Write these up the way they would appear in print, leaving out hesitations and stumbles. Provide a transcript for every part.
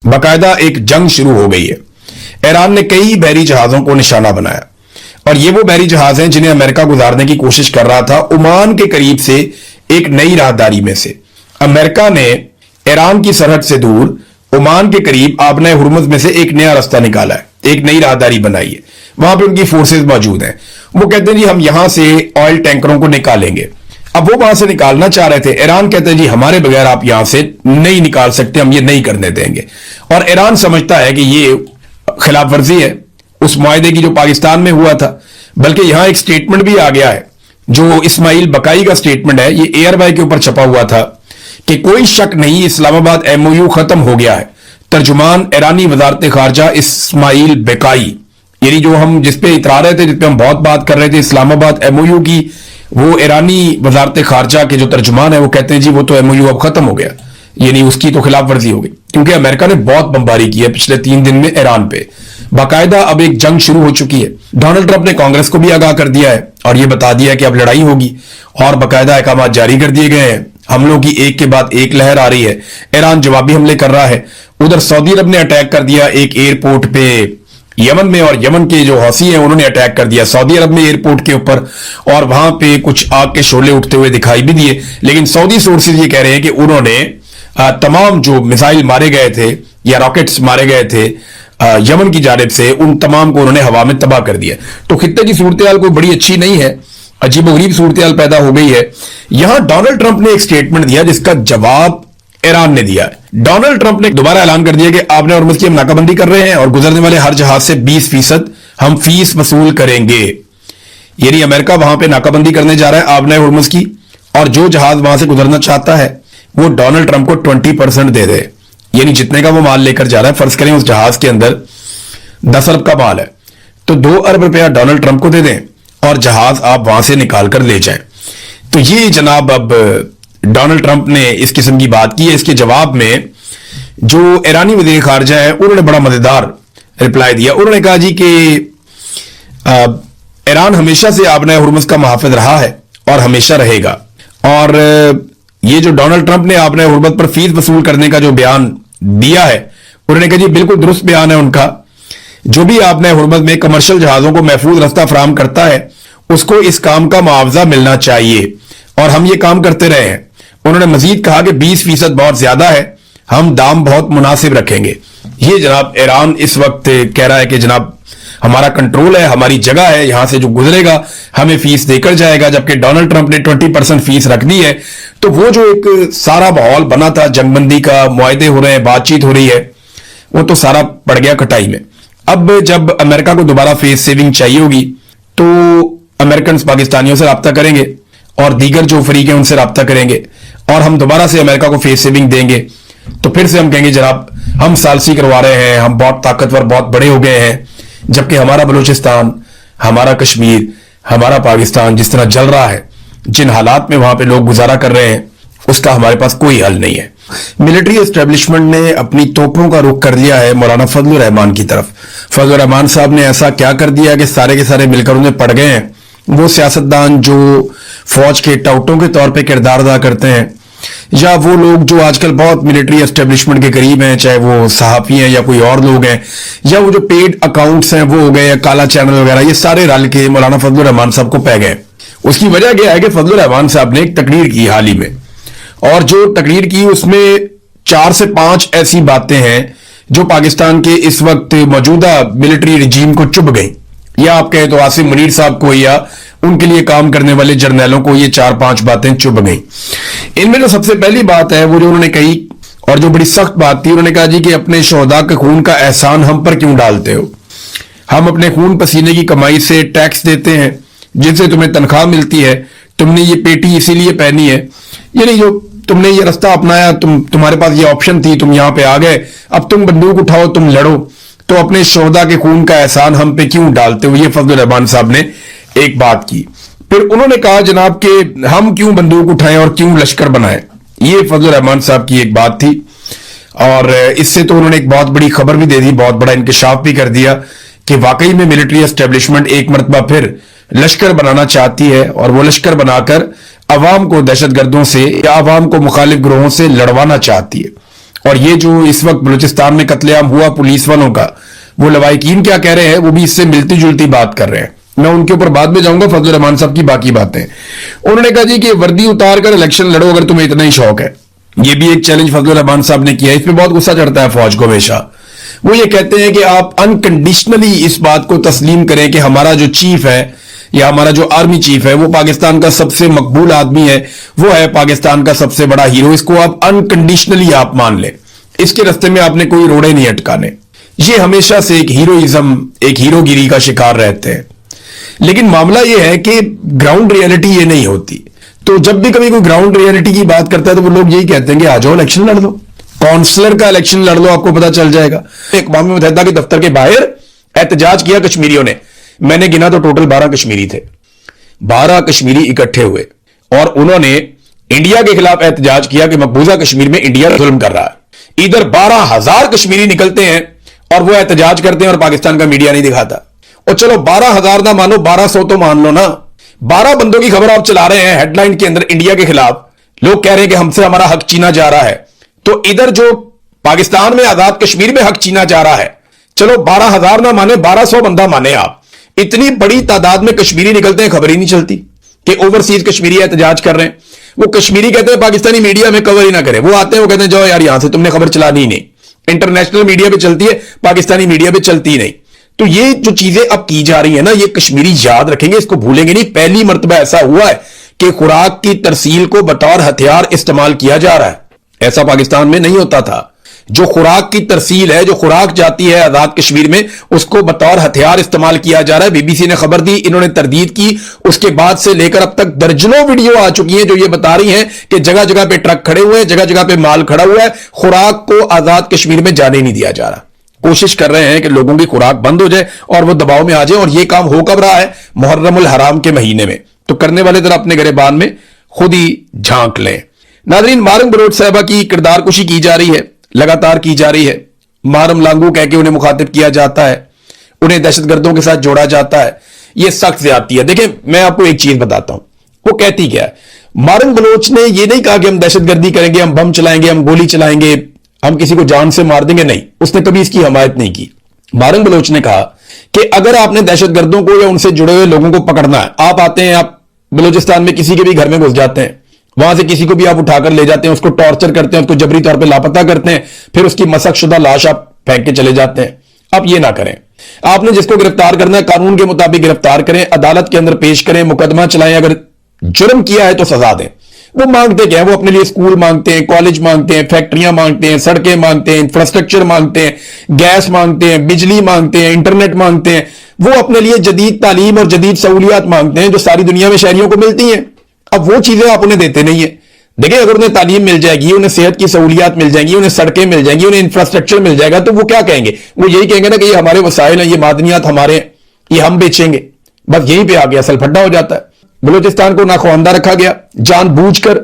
बाकायदा एक जंग शुरू हो गई है। ईरान ने कई बहरी जहाजों को निशाना बनाया और ये वो बहरी जहाज हैं जिन्हें अमेरिका गुजारने की कोशिश कर रहा था ओमान के करीब से एक नई राहदारी में से। अमेरिका ने ईरान की सरहद से दूर ओमान के करीब आबना हुर्मुज में से एक नया रास्ता निकाला है, एक नई राहदारी बनाई है। वहां पे उनकी फोर्सेज मौजूद हैं। वो कहते हैं जी हम यहां से ऑयल टैंकरों को निकालेंगे। अब वो वहां से निकालना चाह रहे थे, ईरान कहते हैं जी हमारे बगैर आप यहां से नहीं निकाल सकते, हम ये नहीं करने देंगे। और ईरान समझता है कि ये खिलाफ वर्जी है उस मुआहदे की जो पाकिस्तान में हुआ था। बल्कि यहां एक स्टेटमेंट भी आ गया है जो इस्माइल बकाई का स्टेटमेंट है, ये एयरवाई के ऊपर छपा हुआ था कि कोई शक नहीं इस्लामाबाद एमओयू खत्म हो गया है। तर्जुमान ईरानी वजारत खारजा इस्माइल बकाई, यानी जो हम जिसपे इतरा रहे थे, जिसपे हम बहुत बात कर रहे थे इस्लामाबाद एमओयू की, वो ईरानी वजारत खारजा के जो तर्जुमान है वो कहते हैं जी वो तो एमओयू अब खत्म हो गया, यानी उसकी तो खिलाफ वर्जी हो गई। क्योंकि अमेरिका ने बहुत बमबारी की है पिछले 3 दिन में ईरान पे। बाकायदा अब एक जंग शुरू हो चुकी है। डोनाल्ड ट्रंप ने कांग्रेस को भी आगाह कर दिया है और यह बता दिया कि अब लड़ाई होगी और बाकायदा अहकाम जारी कर दिए गए हैं। हमलों की एक के बाद एक लहर आ रही है। ईरान जवाबी हमले कर रहा है। उधर सऊदी अरब ने अटैक कर दिया एक एयरपोर्ट पे यमन में, और यमन के जो हौसी हैं उन्होंने अटैक कर दिया सऊदी अरब में एयरपोर्ट के ऊपर, और वहां पे कुछ आग के शोले उठते हुए दिखाई भी दिए। लेकिन सऊदी सोर्सेज ये कह रहे हैं कि उन्होंने तमाम जो मिसाइल मारे गए थे या रॉकेट्स मारे गए थे यमन की जानिब से, उन तमाम को उन्होंने हवा में तबाह कर दिया। तो खित्ते की सूरत हाल कोई बड़ी अच्छी नहीं है, अजीबोगरीब सूरत हाल पैदा हो गई है। यहां डोनाल्ड ट्रंप ने एक स्टेटमेंट दिया जिसका जवाब ईरान ने दिया है। डोनाल्ड ट्रंप ने दोबारा ऐलान कर दिया कि आबना हुर्मुज की हम नाकाबंदी कर रहे हैं और गुजरने वाले हर जहाज से 20% हम फीस वसूल करेंगे। यानी अमेरिका वहां पे नाकाबंदी करने जा रहा है आबना हुर्मुज की, और जो जहाज वहां से गुजरना चाहता है वो डोनाल्ड ट्रंप को 20% दे दे। यानी जितने का वो माल लेकर जा रहा है, फर्ज करें उस जहाज के अंदर 10 अरब का माल है तो 2 अरब रुपया डोनाल्ड ट्रंप को दे दें और जहाज आप वहां से निकाल कर ले जाएं। तो ये जनाब अब डोनाल्ड ट्रंप ने इस किस्म की बात की है। इसके जवाब में जो ईरानी वज़ीर खारजा है उन्होंने बड़ा मजेदार रिप्लाई दिया। उन्होंने कहा जी कि ईरान हमेशा से आबना हुर्मुज का मुहाफिज रहा है और हमेशा रहेगा। और ये जो डोनाल्ड ट्रंप ने आबना हुर्मुज पर फीस वसूल करने का जो बयान दिया है, उन्होंने कहा जी बिल्कुल दुरुस्त बयान है उनका। जो भी आबना हुर्मुज में कमर्शियल जहाजों को महफूज रास्ता फराहम करता है उसको इस काम का मुआवजा मिलना चाहिए और हम ये काम करते रहे हैं। उन्होंने मजीद कहा कि 20% बहुत ज्यादा है, हम दाम बहुत मुनासिब रखेंगे। ये जनाब ईरान इस वक्त कह रहा है कि जनाब हमारा कंट्रोल है, हमारी जगह है, यहां से जो गुजरेगा हमें फीस देकर जाएगा। जबकि डोनाल्ड ट्रंप ने 20% फीस रख दी है। तो वो जो एक सारा माहौल बना था, जंगबंदी का, मुआहदे हो रहे हैं, बातचीत हो रही है, वो तो सारा पड़ गया कटाई में। अब जब अमेरिका को दोबारा फेस सेविंग चाहिए होगी तो अमेरिकन पाकिस्तानियों से रब्ता करेंगे और दीगर जो फरीक हैं उनसे रब्ता करेंगे और हम दोबारा से अमेरिका को फेस सेविंग देंगे। तो फिर से हम कहेंगे जनाब हम सालसी करवा रहे हैं, हम बहुत ताकतवर, बहुत बड़े हो गए हैं। जबकि हमारा बलूचिस्तान, हमारा कश्मीर, हमारा पाकिस्तान जिस तरह जल रहा है, जिन हालात में वहां पे लोग गुजारा कर रहे हैं, उसका हमारे पास कोई हल नहीं है। मिलिट्री एस्टेब्लिशमेंट ने अपनी तोपों का रुख कर लिया है मौलाना फजलुर रहमान की तरफ। फजलुर रहमान साहब ने ऐसा क्या कर दिया कि सारे के सारे मिलकर उन्हें पड़ गए हैं। वो सियासतदान जो फौज के टाउटों के तौर पे किरदार अदा करते हैं, या वो लोग जो आजकल बहुत मिलिट्री एस्टेब्लिशमेंट के करीब हैं, चाहे वो सहाफी हैं या कोई और लोग हैं, या वो जो पेड अकाउंट्स हैं वो हो गए, या काला चैनल वगैरह, ये सारे रल के मौलाना फजलुर रहमान साहब को पै गए। उसकी वजह क्या है कि फजलुर रहमान साहब ने एक तकरीर की हाल ही में, और जो तकरीर की उसमें 4 से 5 ऐसी बातें हैं जो पाकिस्तान के इस वक्त मौजूदा मिलिट्री रिजीम को चुभ गई, या आप कहें तो आसिम मुनीर साहब को या उनके लिए काम करने वाले जर्नैलों को ये 4-5 बातें चुभ गई। इनमें जो सबसे पहली बात है वो जो उन्होंने कही, और जो बड़ी सख्त बात थी, उन्होंने कहा जी कि अपने शोहदा के खून का एहसान हम पर क्यों डालते हो? हम अपने खून पसीने की कमाई से टैक्स देते हैं, जिनसे तुम्हें तनख्वाह मिलती है, तुमने ये पेटी इसीलिए पहनी है, यानी जो तुमने ये रास्ता अपनाया, तुम्हारे पास ये ऑप्शन थी, तुम यहां पे आ गए, अब तुम बंदूक उठाओ, तुम लड़ो, तो अपने शोहदा के खून का एहसान हम पे क्यों डालते हो? ये फजलुर रहमान साहब ने एक बात की। फिर उन्होंने कहा जनाब कि हम क्यों बंदूक उठाएं और क्यों लश्कर बनाएं, ये फजलुर रहमान साहब की एक बात थी। और इससे तो उन्होंने एक बहुत बड़ी खबर भी दे दी, बहुत बड़ा इंकशाफ भी कर दिया कि वाकई में मिलिट्री एस्टेब्लिशमेंट एक मरतबा फिर लश्कर बनाना चाहती है, और वो लश्कर बनाकर अवाम को दहशतगर्दों से या अवाम को मुखालिफ ग्रोहों से लड़वाना चाहती है। اور یہ جو اس وقت بلوچستان میں قتل عام ہوا پولیس والوں کا، وہ لوائقین کیا کہہ رہے ہیں، وہ بھی اس سے ملتی جلتی بات کر رہے ہیں. میں ان کے اوپر بعد میں جاؤں گا، فضل الرحمان صاحب کی باقی باتیں. انہوں نے کہا جی کہ وردی اتار کر الیکشن لڑو اگر تمہیں اتنا ہی شوق ہے. یہ بھی ایک چیلنج فضل الرحمان صاحب نے کیا. اس پہ بہت غصہ چڑھتا ہے فوج کو ہمیشہ. وہ یہ کہتے ہیں کہ آپ انکنڈیشنلی اس بات کو تسلیم کریں کہ ہمارا جو چیف ہے یا ہمارا جو آرمی چیف ہے وہ پاکستان کا سب سے مقبول آدمی ہے، وہ ہے پاکستان کا سب سے بڑا ہیرو. اس کو آپ انکنڈیشنلی آپ مان لیں. اس کے راستے میں آپ نے کوئی روڑے نہیں اٹکانے. یہ ہمیشہ سے ایک ہیروئزم، ایک ہیرو گیری کا شکار رہتے ہیں. لیکن معاملہ یہ ہے کہ گراؤنڈ ریئلٹی یہ نہیں ہوتی. تو جب بھی کبھی کوئی گراؤنڈ ریئلٹی کی بات کرتا ہے تو وہ لوگ یہی کہتے ہیں کہ آ جاؤ الیکشن لڑ لو، کونسلر کا الیکشن لڑ لو، آپ کو پتا چل جائے گا. اقوام متحدہ کے دفتر کے باہر احتجاج کیا کشمیریوں نے. میں نے گنا تو ٹوٹل 12 کشمیری تھے. 12 کشمیری اکٹھے ہوئے اور انہوں نے انڈیا کے خلاف احتجاج کیا کہ مقبوضہ کشمیر میں انڈیا ظلم کر رہا ہے. ادھر 12,000 کشمیری نکلتے ہیں اور وہ احتجاج کرتے ہیں اور پاکستان کا میڈیا نہیں دکھاتا. اور چلو 12,000 نہ مانو، 1200 تو مان لو نا. 12 بندوں کی خبر آپ چلا رہے ہیں ہیڈ لائن کے اندر انڈیا کے خلاف. لوگ کہہ رہے ہیں کہ ہم سے ہمارا حق چھینا جا رہا ہے. تو ادھر جو پاکستان میں آزاد کشمیر میں حق چھینا جا رہا ہے، چلو 12,000 نہ مانے، 1200 بندہ مانے. آپ اتنی بڑی تعداد میں کشمیری نکلتے ہیں، خبر ہی نہیں چلتی کہ اوورسیز کشمیری احتجاج کر رہے ہیں. وہ کشمیری کہتے ہیں پاکستانی میڈیا میں کور ہی نہ کرے. وہ آتے ہیں، وہ کہتے ہیں جاؤ یار یہاں سے، تم نے خبر چلانی نہیں. انٹرنیشنل میڈیا پہ چلتی ہے، پاکستانی میڈیا پہ چلتی نہیں. تو یہ جو چیزیں اب کی جا رہی ہیں نا، یہ کشمیری یاد رکھیں گے، اس کو بھولیں گے نہیں. پہلی مرتبہ ایسا ہوا ہے کہ خوراک کی ترسیل کو بطور ہتھیار استعمال کیا جا رہا ہے. ایسا پاکستان میں نہیں ہوتا تھا. جو خوراک کی ترسیل ہے، جو خوراک جاتی ہے آزاد کشمیر میں، اس کو بطور ہتھیار استعمال کیا جا رہا ہے. بی بی سی نے خبر دی، انہوں نے تردید کی. اس کے بعد سے لے کر اب تک درجنوں ویڈیو آ چکی ہیں جو یہ بتا رہی ہیں کہ جگہ جگہ پہ ٹرک کھڑے ہوئے ہیں، جگہ جگہ پہ مال کھڑا ہوا ہے. خوراک کو آزاد کشمیر میں جانے نہیں دیا جا رہا. کوشش کر رہے ہیں کہ لوگوں کی خوراک بند ہو جائے اور وہ دباؤ میں آ جائے. اور یہ کام ہو کب رہا ہے؟ محرم الحرام کے مہینے میں. تو کرنے والے ذرا اپنے گریبان میں خود ہی جھانک لیں. ناظرین، مارم بلوچ صاحبہ کی کردار کشی کی جا رہی ہے، لگاتار کی جا رہی ہے. مارم لانگو کہہ کے انہیں مخاطب کیا جاتا ہے، انہیں دہشت گردوں کے ساتھ جوڑا جاتا ہے. یہ سخت زیادتی ہے. دیکھیں میں آپ کو ایک چیز بتاتا ہوں، وہ کہتی کیا ہے. مارم بلوچ نے یہ نہیں کہا کہ ہم دہشت گردی کریں گے، ہم بم چلائیں گے، ہم گولی چلائیں گے، ہم کسی کو جان سے مار دیں گے. نہیں، اس نے کبھی اس کی حمایت نہیں کی. مارم بلوچ نے کہا کہ اگر آپ نے دہشت گردوں کو یا ان سے جڑے ہوئے لوگوں کو پکڑنا ہے، آپ آتے ہیں، آپ بلوچستان میں کسی کے بھی گھر میں گھس جاتے ہیں، وہاں سے کسی کو بھی آپ اٹھا کر لے جاتے ہیں، اس کو ٹارچر کرتے ہیں، اس کو جبری طور پہ لاپتہ کرتے ہیں، پھر اس کی مسخ شدہ لاش آپ پھینک کے چلے جاتے ہیں. آپ یہ نہ کریں. آپ نے جس کو گرفتار کرنا ہے قانون کے مطابق گرفتار کریں، عدالت کے اندر پیش کریں، مقدمہ چلائیں. اگر جرم کیا ہے تو سزا دیں. وہ مانگتے کیا ہے؟ وہ اپنے لیے اسکول مانگتے ہیں، کالج مانگتے ہیں، فیکٹریاں مانگتے ہیں، سڑکیں مانگتے ہیں، انفراسٹرکچر مانگتے ہیں، گیس مانگتے ہیں، بجلی مانگتے ہیں، انٹرنیٹ مانگتے ہیں. وہ اپنے لیے جدید تعلیم اور جدید سہولیات مانگتے ہیں جو ساری دنیا میں شہریوں کو ملتی ہیں. اب وہ چیزیں آپ انہیں دیتے نہیں ہیں. دیکھیں اگر انہیں تعلیم مل جائے گی، انہیں صحت کی سہولیات مل جائیں گی، انہیں سڑکیں مل جائیں گی، انہیں انفراسٹرکچر مل جائے گا، تو وہ کیا کہیں گے؟ وہ یہی کہیں گے نا کہ یہ ہمارے وسائل ہیں، یہ معدنیات ہمارے ہیں، یہ ہم بیچیں گے. بس یہیں پہ آ گیا اصل پھڈا ہو جاتا ہے. بلوچستان کو ناخواندہ رکھا گیا، جان بوجھ کر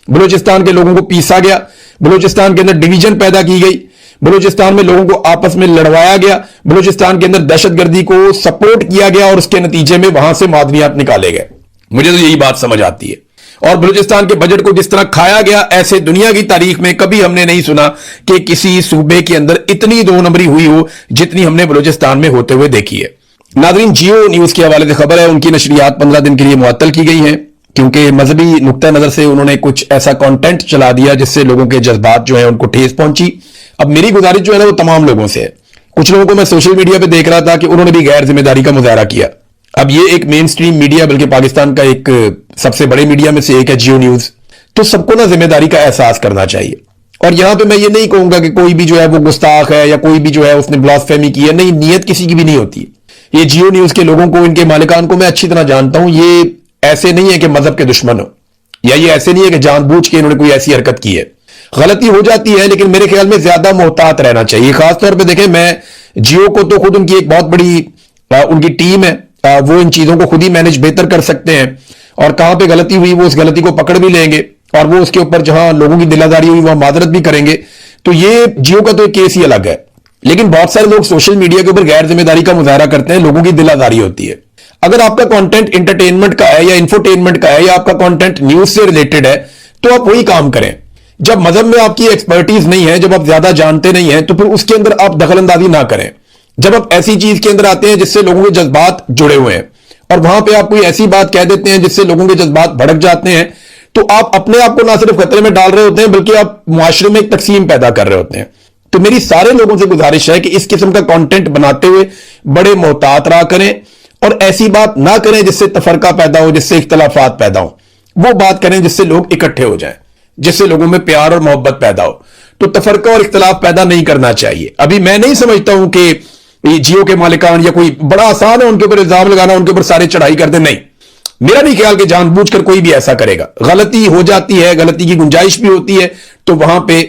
بلوچستان کے لوگوں کو پیسا گیا، بلوچستان کے اندر ڈویژن پیدا کی گئی، بلوچستان میں لوگوں کو آپس میں لڑوایا گیا، بلوچستان کے اندر دہشت گردی کو سپورٹ کیا گیا اور اس کے نتیجے میں وہاں سے معدنیات نکالے گئے. مجھے تو یہی بات سمجھ آتی ہے. اور بلوچستان کے بجٹ کو جس طرح کھایا گیا، ایسے دنیا کی تاریخ میں کبھی ہم نے نہیں سنا کہ کسی صوبے کے اندر اتنی دو نمبری ہوئی ہو جتنی ہم نے بلوچستان میں ہوتے ہوئے دیکھی ہے. ناظرین، جیو نیوز کے حوالے سے خبر ہے ان کی نشریات 15 دن کے لیے معطل کی گئی ہیں کیونکہ مذہبی نقطہ نظر سے انہوں نے کچھ ایسا کانٹینٹ چلا دیا جس سے لوگوں کے جذبات جو ہیں ان کو ٹھیس پہنچی. اب میری گزارش جو ہے نا وہ تمام لوگوں سے ہے. کچھ لوگوں کو میں سوشل میڈیا پہ دیکھ رہا تھا کہ انہوں نے بھی غیر ذمہ داری کا مظاہرہ کیا. اب یہ ایک مین سٹریم میڈیا، بلکہ پاکستان کا ایک سب سے بڑے میڈیا میں سے ایک ہے جیو نیوز. تو سب کو نا ذمہ داری کا احساس کرنا چاہیے. اور یہاں پہ میں یہ نہیں کہوں گا کہ کوئی بھی جو ہے وہ گستاخ ہے یا کوئی بھی جو ہے اس نے بلاسفیمی کی ہے. نہیں، نیت کسی کی بھی نہیں ہوتی. یہ جیو نیوز کے لوگوں کو، ان کے مالکان کو میں اچھی طرح جانتا ہوں. یہ ایسے نہیں ہے کہ مذہب کے دشمن ہو، یا یہ ایسے نہیں ہے کہ جان بوجھ کے انہوں نے کوئی ایسی حرکت کی ہے. غلطی ہو جاتی ہے لیکن میرے خیال میں زیادہ محتاط رہنا چاہیے. خاص طور پہ دیکھیں، میں جیو کو تو خود ان کی ایک بہت بڑی ان کی ٹیم ہے، وہ ان چیزوں کو خود ہی مینج بہتر کر سکتے ہیں. اور کہاں پہ غلطی ہوئی وہ اس غلطی کو پکڑ بھی لیں گے اور وہ اس کے اوپر جہاں لوگوں کی دلاداری ہوئی وہاں معذرت بھی کریں گے. تو یہ جیو کا تو ایک کیس ہی الگ ہے. لیکن بہت سارے لوگ سوشل میڈیا کے اوپر غیر ذمہ داری کا مظاہرہ کرتے ہیں، لوگوں کی دلاداری ہوتی ہے. اگر آپ کا کانٹینٹ انٹرٹینمنٹ کا ہے یا انفوٹینمنٹ کا ہے یا آپ کا کانٹینٹ نیوز سے ریلیٹڈ ہے تو آپ وہی کام کریں. जब मजहब में आपकी एक्सपर्टीज नहीं है, जब आप ज्यादा जानते नहीं हैं, तो फिर उसके अंदर आप दखल अंदाजी ना करें। जब आप ऐसी चीज के अंदर आते हैं जिससे लोगों के जज्बात जुड़े हुए हैं और वहां पे आप कोई ऐसी बात कह देते हैं जिससे लोगों के जज्बात भड़क जाते हैं, तो आप अपने आप को ना सिर्फ खतरे में डाल रहे होते हैं बल्कि आप मुआशरे में एक तकसीम पैदा कर रहे होते हैं। तो मेरी सारे लोगों से गुजारिश है कि इस किस्म का कंटेंट बनाते हुए बड़े मोहतात रहा करें और ऐसी बात ना करें जिससे तफरका पैदा हो, जिससे इख्तलाफात पैदा हो। वो बात करें जिससे लोग इकट्ठे हो जाएं, जिससे लोगों में प्यार और मोहब्बत पैदा हो। तो तफरका और इख्तलाफ पैदा नहीं करना चाहिए। अभी मैं नहीं समझता हूं कि जियो के मालिकान या कोई बड़ा आसान है उनके ऊपर इल्जाम लगाना, उनके ऊपर सारे चढ़ाई कर दे, नहीं। मेरा नहीं ख्याल कि जानबूझकर कोई भी ऐसा करेगा। गलती हो जाती है, गलती की गुंजाइश भी होती है, तो वहां पे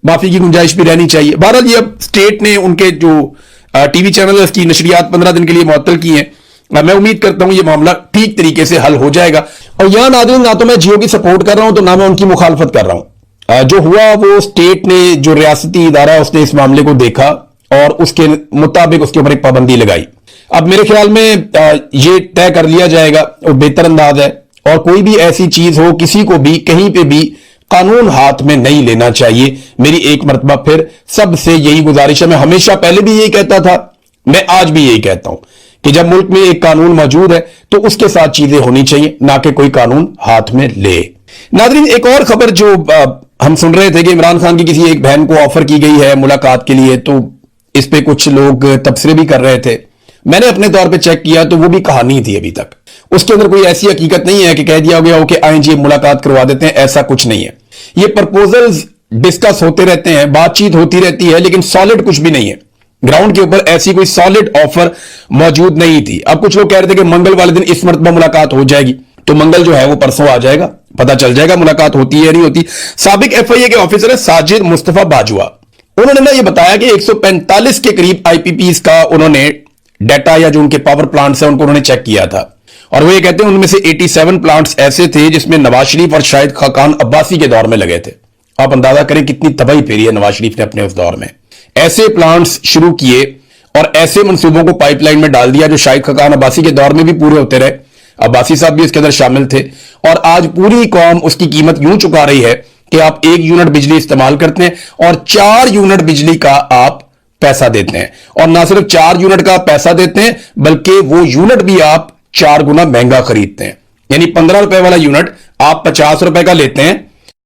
माफी की गुंजाइश भी रहनी चाहिए। बहरहाल ये अब स्टेट ने उनके जो टीवी चैनल है उसकी नशरियात 15 दिन के लिए मुअत्तल की हैं। मैं उम्मीद करता हूं ये मामला ठीक तरीके से हल हो जाएगा। और यहां नाज़रीन, ना तो मैं जियो की सपोर्ट कर रहा हूं तो ना मैं उनकी मुखालफत कर रहा हूं। जो हुआ वो स्टेट ने, जो रियासती इदारा उसने इस मामले को देखा और उसके मुताबिक उसके ऊपर एक पाबंदी लगाई। अब मेरे ख्याल में ये तय कर लिया जाएगा और बेहतर अंदाज है। और कोई भी ऐसी चीज हो, किसी को भी कहीं पे भी कानून हाथ में नहीं लेना चाहिए। मेरी एक मरतबा फिर सबसे यही गुजारिश है। मैं हमेशा पहले भी यही कहता था, मैं आज भी यही कहता हूं कि जब मुल्क में एक कानून मौजूद है तो उसके साथ चीजें होनी चाहिए, ना कि कोई कानून हाथ में ले। नाज़रीन, एक और खबर जो हम सुन रहे थे कि इमरान खान की किसी एक बहन को ऑफर की गई है मुलाकात के लिए, तो इस पे कुछ लोग तबसरे भी कर रहे थे। मैंने अपने तौर पे चेक किया तो वो भी कहानी थी। अभी तक उसके अंदर कोई ऐसी हकीकत नहीं है कि कह दिया गया हो कि आए जी मुलाकात करवा देते हैं, ऐसा कुछ नहीं है। ये प्रपोजल्स डिस्कस होते रहते हैं, बातचीत होती रहती है, लेकिन सॉलिड कुछ भी नहीं है। ग्राउंड के ऊपर ऐसी कोई सॉलिड ऑफर मौजूद नहीं थी। अब कुछ लोग कह रहे थे कि मंगल वाले दिन इस मरतबा मुलाकात हो जाएगी, तो मंगल जो है वो परसों आ जाएगा, पता चल जाएगा मुलाकात होती है या नहीं होती। साबिक FIA के ऑफिसर है साजिद मुस्तफा बाजुआ, उन्होंने ना ये बताया कि 145 के करीब IPPs का उन्होंने डाटा या जो उनके पावर प्लांट्स है उनको उन्होंने चेक किया था। और वो ये कहते हैं उनमें से 87 प्लांट्स ऐसे थे जिसमें नवाज शरीफ और शाहिद खाकान अब्बासी के दौर में लगे थे। आप अंदाजा करें कितनी तबाही फेरी है नवाज शरीफ ने अपने उस दौर में। ऐसे प्लांट्स शुरू किए और ऐसे मंसूबों को पाइपलाइन में डाल दिया जो शाहिद खाकान अब्बासी के दौर में भी पूरे होते रहे। अब्बासी साहब भी इसके अंदर शामिल थे। और आज पूरी कौम उसकी कीमत यूं चुका रही है कि आप 1 यूनिट बिजली इस्तेमाल करते हैं और 4 यूनिट बिजली का आप पैसा देते हैं। और ना सिर्फ 4 यूनिट का पैसा देते हैं बल्कि वो यूनिट भी आप 4 गुना महंगा खरीदते हैं। यानी 15 रुपए वाला यूनिट आप 50 रुपए का लेते हैं